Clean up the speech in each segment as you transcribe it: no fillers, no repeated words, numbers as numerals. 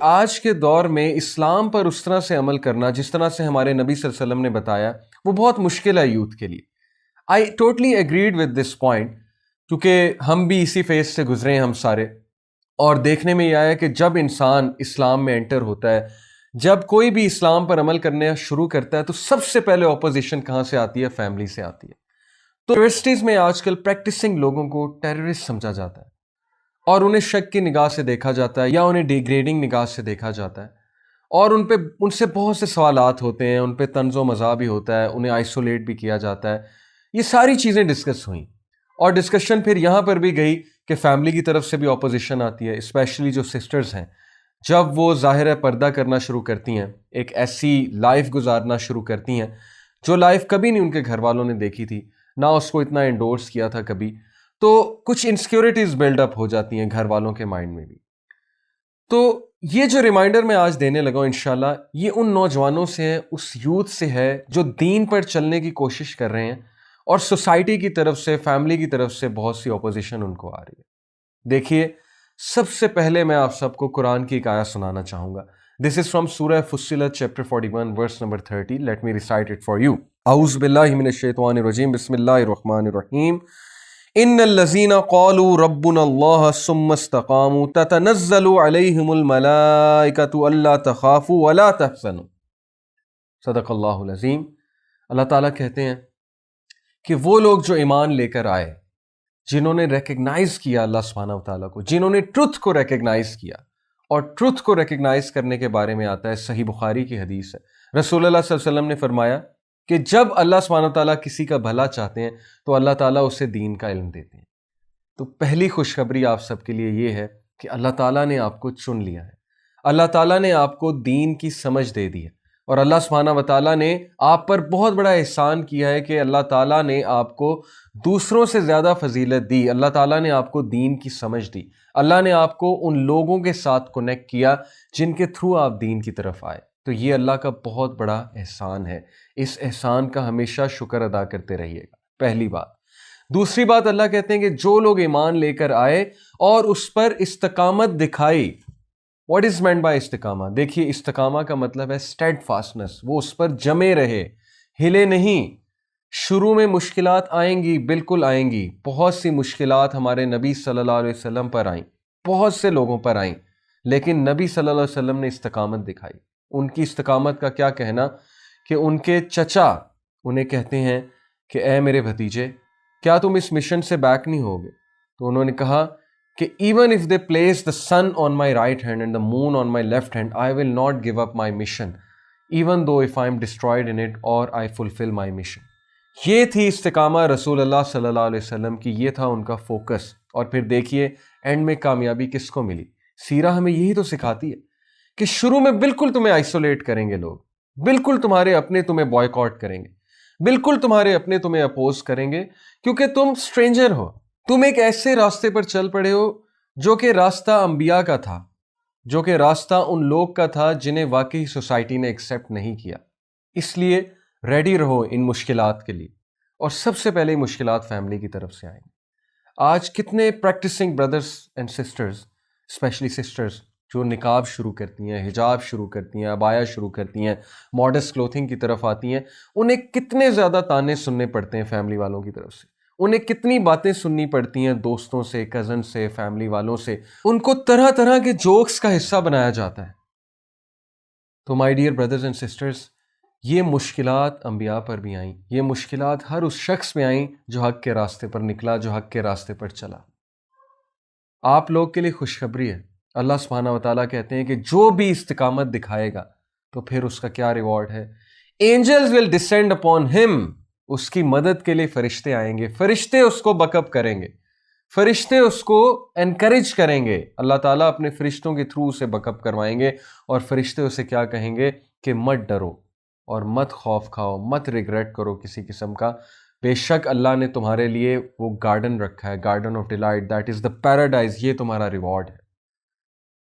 آج کے دور میں اسلام پر اس طرح سے عمل کرنا جس طرح سے ہمارے نبی صلی اللہ علیہ وسلم نے بتایا وہ بہت مشکل ہے یوتھ کے لیے. I totally agreed with this point, کیونکہ ہم بھی اسی فیز سے گزرے ہیں ہم سارے، اور دیکھنے میں یہ آیا کہ جب انسان اسلام میں انٹر ہوتا ہے، جب کوئی بھی اسلام پر عمل کرنے شروع کرتا ہے تو سب سے پہلے اپوزیشن کہاں سے آتی ہے؟ فیملی سے آتی ہے. تو یونیورسٹیز میں آج کل پریکٹسنگ لوگوں کو ٹیررسٹ سمجھا جاتا ہے اور انہیں شک کی نگاہ سے دیکھا جاتا ہے یا انہیں ڈیگریڈنگ نگاہ سے دیکھا جاتا ہے، اور ان سے بہت سے سوالات ہوتے ہیں، ان پہ طنز و مزاح بھی ہوتا ہے، انہیں آئسولیٹ بھی کیا جاتا ہے. یہ ساری چیزیں ڈسکس ہوئیں، اور ڈسکشن پھر یہاں پر بھی گئی کہ فیملی کی طرف سے بھی اپوزیشن آتی ہے، اسپیشلی جو سسٹرز ہیں. جب وہ ظاہر پردہ کرنا شروع کرتی ہیں، ایک ایسی لائف گزارنا شروع کرتی ہیں جو لائف کبھی نہیں ان کے گھر والوں نے دیکھی تھی، نہ اس کو اتنا انڈورس کیا تھا کبھی، تو کچھ انسیکیورٹیز بلڈ اپ ہو جاتی ہیں گھر والوں کے مائنڈ میں بھی. تو یہ جو ریمائنڈر میں آج دینے لگا ہوں انشاءاللہ، یہ ان نوجوانوں سے ہے، اس یوتھ سے ہے جو دین پر چلنے کی کوشش کر رہے ہیں، اور سوسائٹی کی طرف سے، فیملی کی طرف سے بہت سی اپوزیشن ان کو آ رہی ہے. دیکھیے، سب سے پہلے میں آپ سب کو قرآن کی ایک آیت سنانا چاہوں گا. دس is from Surah Fussilat chapter 41 verse number 30. Let me recite it for you. اعوذ باللہ من الشیطان الرجیم. بسم اللہ الرحمن الرحیم. ان الذین قالوا ربنا اللہ ثم استقاموا تتنزل علیہم الملائکۃ الا تخافوا ولا تحزنوا. صدق اللہ العظیم. اللہ تعالیٰ کہتے ہیں کہ وہ لوگ جو ایمان لے کر آئے، جنہوں نے ریکگنائز کیا اللہ سبحانہ و تعالیٰ کو، جنہوں نے ٹروتھ کو ریکگنائز کیا، اور ٹروتھ کو ریکگنائز کرنے کے بارے میں آتا ہے، صحیح بخاری کی حدیث ہے. رسول اللہ صلی اللہ علیہ وسلم نے فرمایا کہ جب اللہ سبحانہ و تعالیٰ کسی کا بھلا چاہتے ہیں تو اللہ تعالیٰ اسے دین کا علم دیتے ہیں. تو پہلی خوشخبری آپ سب کے لیے یہ ہے کہ اللہ تعالیٰ نے آپ کو چن لیا ہے، اللہ تعالیٰ نے آپ کو دین کی سمجھ دے دی ہے، اور اللہ سبحانہ و تعالیٰ نے آپ پر بہت بڑا احسان کیا ہے کہ اللہ تعالیٰ نے آپ کو دوسروں سے زیادہ فضیلت دی. اللہ تعالیٰ نے آپ کو دین کی سمجھ دی. اللہ نے آپ کو ان لوگوں کے ساتھ کنیکٹ کیا جن کے تھرو آپ دین کی طرف آئے. تو یہ اللہ کا بہت بڑا احسان ہے. اس احسان کا ہمیشہ شکر ادا کرتے رہیے گا. پہلی بات. دوسری بات، اللہ کہتے ہیں کہ جو لوگ ایمان لے کر آئے اور اس پر استقامت دکھائی. What is meant by istiqamah? دیکھیے، استقامہ کا مطلب ہے اسٹیڈ فاسٹنس. وہ اس پر جمے رہے، ہلے نہیں. شروع میں مشکلات آئیں گی، بالکل آئیں گی. بہت سی مشکلات ہمارے نبی صلی اللہ علیہ وسلم پر آئیں، بہت سے لوگوں پر آئیں، لیکن نبی صلی اللہ علیہ وسلم نے استقامت دکھائی. ان کی استقامت کا کیا کہنا کہ ان کے چچا انہیں کہتے ہیں کہ اے میرے بھتیجے، کیا تم اس مشن سے بیک نہیں ہوگے؟ تو انہوں نے کہا کہ even if they place the sun on my right hand and the moon on my left hand, I will not give up my mission, even though if I am destroyed in it or I fulfill my mission. یہ تھی استقامہ رسول اللہ صلی اللہ علیہ وسلم کی، یہ تھا ان کا فوکس. اور پھر دیکھیے اینڈ میں کامیابی کس کو ملی. سیرہ ہمیں یہی تو سکھاتی ہے کہ شروع میں بالکل تمہیں آئسولیٹ کریں گے لوگ، بالکل تمہارے اپنے تمہیں بوائیکاٹ کریں گے، بالکل تمہارے اپنے تمہیں اپوز کریں گے، کیونکہ تم اسٹرینجر ہو. تم ایک ایسے راستے پر چل پڑے ہو جو کہ راستہ انبیاء کا تھا، جو کہ راستہ ان لوگ کا تھا جنہیں واقعی سوسائٹی نے ایکسیپٹ نہیں کیا. اس لیے ریڈی رہو ان مشکلات کے لیے، اور سب سے پہلے مشکلات فیملی کی طرف سے آئیں گی. آج کتنے practising brothers and sisters, specially sisters, جو نقاب شروع کرتی ہیں، حجاب شروع کرتی ہیں، عبایا شروع کرتی ہیں، ماڈسٹ کلوتھنگ کی طرف آتی ہیں، انہیں کتنے زیادہ تانے سننے پڑتے ہیں فیملی والوں کی طرف سے. انہیں کتنی باتیں سننی پڑتی ہیں دوستوں سے، کزن سے، فیملی والوں سے. ان کو طرح طرح کے جوکس کا حصہ بنایا جاتا ہے. تو my dear brothers and sisters, یہ مشکلات انبیاء پر بھی آئیں، یہ مشکلات ہر اس شخص میں آئیں جو حق کے راستے پر نکلا، جو حق کے راستے پر چلا. آپ لوگ کے لیے خوشخبری ہے. اللہ سبحانہ و تعالیٰ کہتے ہیں کہ جو بھی استقامت دکھائے گا تو پھر اس کا کیا ریوارڈ ہے؟ اینجلز ول ڈسینڈ اپون ہم. اس کی مدد کے لیے فرشتے آئیں گے، فرشتے اس کو بیک اپ کریں گے، فرشتے اس کو انکریج کریں گے. اللہ تعالیٰ اپنے فرشتوں کے تھرو اسے بیک اپ کروائیں گے، اور فرشتے اسے کیا کہیں گے کہ مت ڈرو اور مت خوف کھاؤ، مت ریگریٹ کرو کسی قسم کا. بے شک اللہ نے تمہارے لیے وہ گارڈن رکھا ہے، garden of delight, that is the paradise. یہ تمہارا ریوارڈ ہے.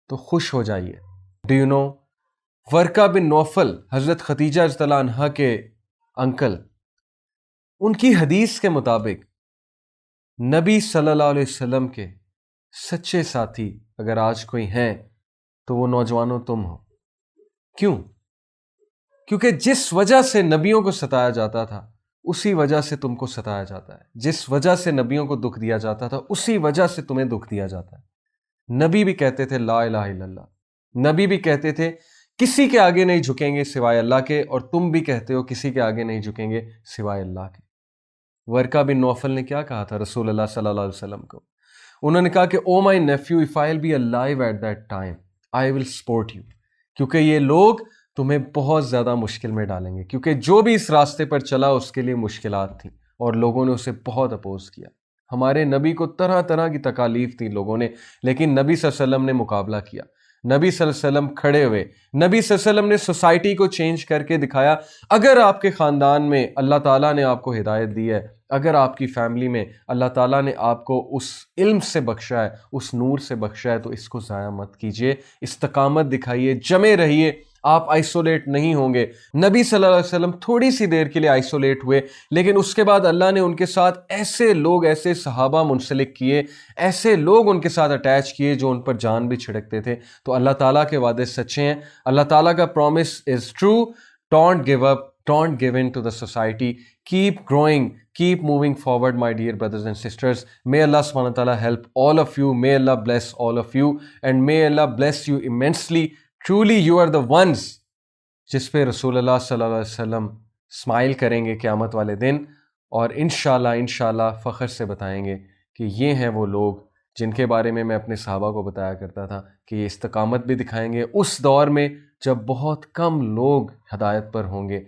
تو خوش ہو جائیے. ڈو یو نو، ورقہ بن نوفل، حضرت خدیجہ رضی اللہ عنہا کے انکل، ان کی حدیث کے مطابق نبی صلی اللہ علیہ وسلم کے سچے ساتھی اگر آج کوئی ہیں تو وہ نوجوانوں تم ہو۔ کیوں؟ کیونکہ جس وجہ سے نبیوں کو ستایا جاتا تھا اسی وجہ سے تم کو ستایا جاتا ہے، جس وجہ سے نبیوں کو دکھ دیا جاتا تھا اسی وجہ سے تمہیں دکھ دیا جاتا ہے۔ نبی بھی کہتے تھے لا الہ الا اللہ، نبی بھی کہتے تھے کسی کے آگے نہیں جھکیں گے سوائے اللہ کے، اور تم بھی کہتے ہو کسی کے آگے نہیں جھکیں گے سوائے اللہ کے۔ ورقہ بن نوفل نے کیا کہا تھا رسول اللہ صلی اللہ علیہ وسلم کو؟ انہوں نے کہا کہ oh my nephew if I will be alive at that time I will support you, کیونکہ یہ لوگ تمہیں بہت زیادہ مشکل میں ڈالیں گے، کیونکہ جو بھی اس راستے پر چلا اس کے لیے مشکلات تھیں اور لوگوں نے اسے بہت اپوز کیا۔ ہمارے نبی کو طرح طرح کی تکالیف تھی لوگوں نے، لیکن نبی صلی اللہ علیہ وسلم نے مقابلہ کیا، نبی صلی اللہ علیہ وسلم کھڑے ہوئے، نبی صلی اللہ علیہ وسلم نے سوسائٹی کو چینج کر کے دکھایا۔ اگر آپ کے خاندان میں اللہ تعالیٰ نے آپ کو ہدایت دی ہے، اگر آپ کی فیملی میں اللہ تعالیٰ نے آپ کو اس علم سے بخشا ہے، اس نور سے بخشا ہے، تو اس کو ضائع مت کیجیے، استقامت دکھائیے، جمے رہیے، آپ آئسولیٹ نہیں ہوں گے۔ نبی صلی اللہ علیہ وسلم تھوڑی سی دیر کے لیے آئسولیٹ ہوئے، لیکن اس کے بعد اللہ نے ان کے ساتھ ایسے لوگ، ایسے صحابہ منسلک کیے، ایسے لوگ ان کے ساتھ اٹیچ کیے جو ان پر جان بھی چھڑکتے تھے۔ تو اللہ تعالیٰ کے وعدے سچے ہیں، اللہ تعالیٰ کا promise is true. Don't give up, don't give in to the society, keep growing, keep moving forward, my dear brothers and sisters. May Allah subhanahu wa ta'ala help all of you, may Allah bless all of you, and may Allah bless you immensely. Truly you are the ones جس پہ رسول اللہ صلی اللہ علیہ وسلم smile کریں گے قیامت والے دن، اور انشاءاللہ فخر سے بتائیں گے کہ یہ ہیں وہ لوگ جن کے بارے میں اپنے صحابہ کو بتایا کرتا تھا کہ یہ استقامت بھی دکھائیں گے اس دور میں جب بہت کم لوگ ہدایت پر ہوں گے،